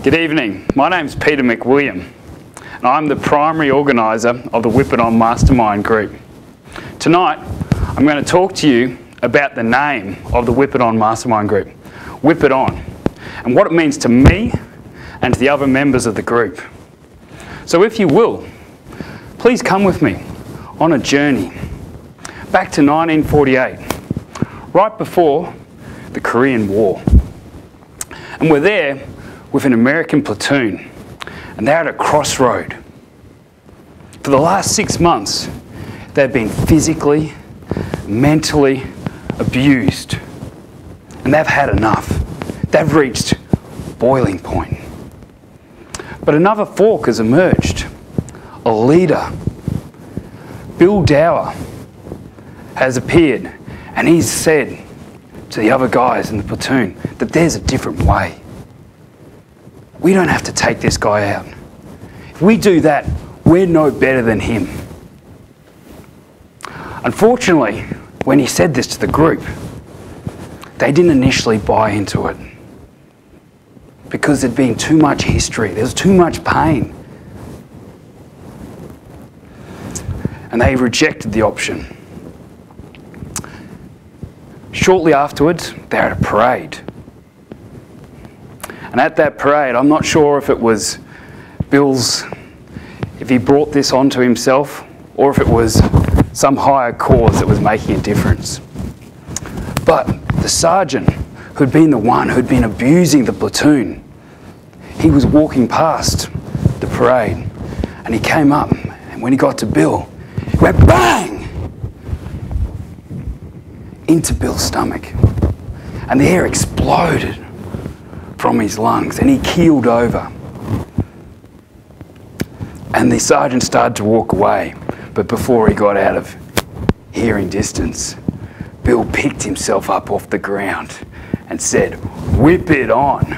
Good evening, my name's Peter McWilliam and I'm the primary organiser of the Whip It On Mastermind group. Tonight I'm going to talk to you about the name of the Whip It On Mastermind group, Whip It On, and what it means to me and to the other members of the group. So if you will, please come with me on a journey back to 1948, right before the Korean War. And we're there with an American platoon, and they're at a crossroad. For the last 6 months, they've been physically, mentally abused, and they've had enough. They've reached boiling point. But another fork has emerged. A leader, Bill Dower, has appeared, and he's said to the other guys in the platoon that there's a different way. We don't have to take this guy out. If we do that, we're no better than him. Unfortunately, when he said this to the group, they didn't initially buy into it because there'd been too much history, there was too much pain. And they rejected the option. Shortly afterwards, they're at a parade. And at that parade, I'm not sure if it was Bill's, if he brought this onto himself, or if it was some higher cause that was making a difference. But the sergeant, who'd been the one who'd been abusing the platoon, he was walking past the parade, and he came up, and when he got to Bill, he went bang into Bill's stomach, and the air exploded from his lungs, and he keeled over. And the sergeant started to walk away, but before he got out of hearing distance, Bill picked himself up off the ground and said, "Whip it on."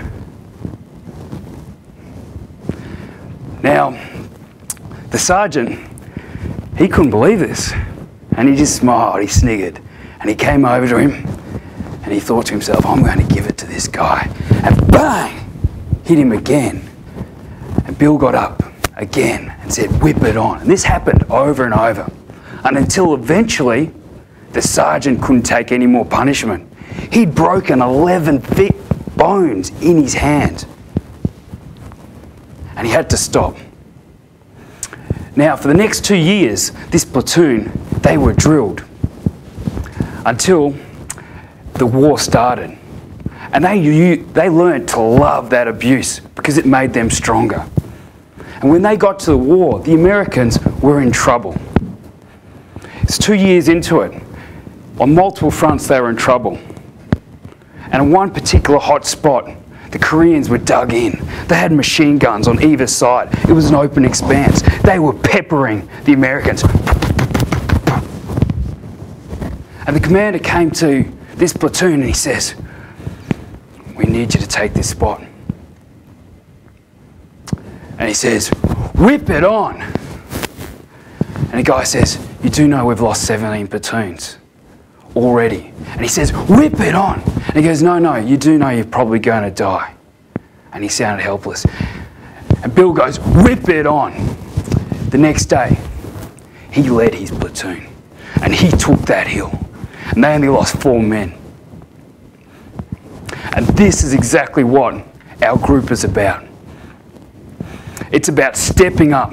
Now, the sergeant, he couldn't believe this, and he just smiled, he sniggered, and he came over to him, and he thought to himself, I'm going to give it to this guy. And bang! Hit him again. And Bill got up again and said, "Whip it on." And this happened over and over. And until eventually, the sergeant couldn't take any more punishment. He'd broken 11 thick bones in his hand. And he had to stop. Now, for the next 2 years, this platoon, they were drilled until the war started. And they learned to love that abuse because it made them stronger. And when they got to the war, the Americans were in trouble. It's 2 years into it. On multiple fronts, they were in trouble. And in one particular hot spot, the Koreans were dug in. They had machine guns on either side. It was an open expanse. They were peppering the Americans. And the commander came to this platoon and he says, "We need you to take this spot." And he says, "Whip it on." And the guy says, "You do know we've lost 17 platoons already." And he says, "Whip it on." And he goes, no, you do know you're probably going to die." And he sounded helpless. And Bill goes, "Whip it on." The next day, he led his platoon and he took that hill. And they only lost 4 men. And this is exactly what our group is about. It's about stepping up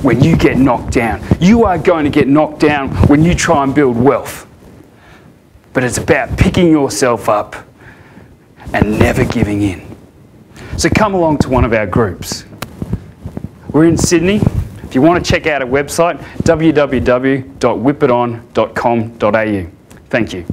when you get knocked down. You are going to get knocked down when you try and build wealth. But it's about picking yourself up and never giving in. So come along to one of our groups. We're in Sydney. If you want to check out our website, www.whipiton.com.au. Thank you.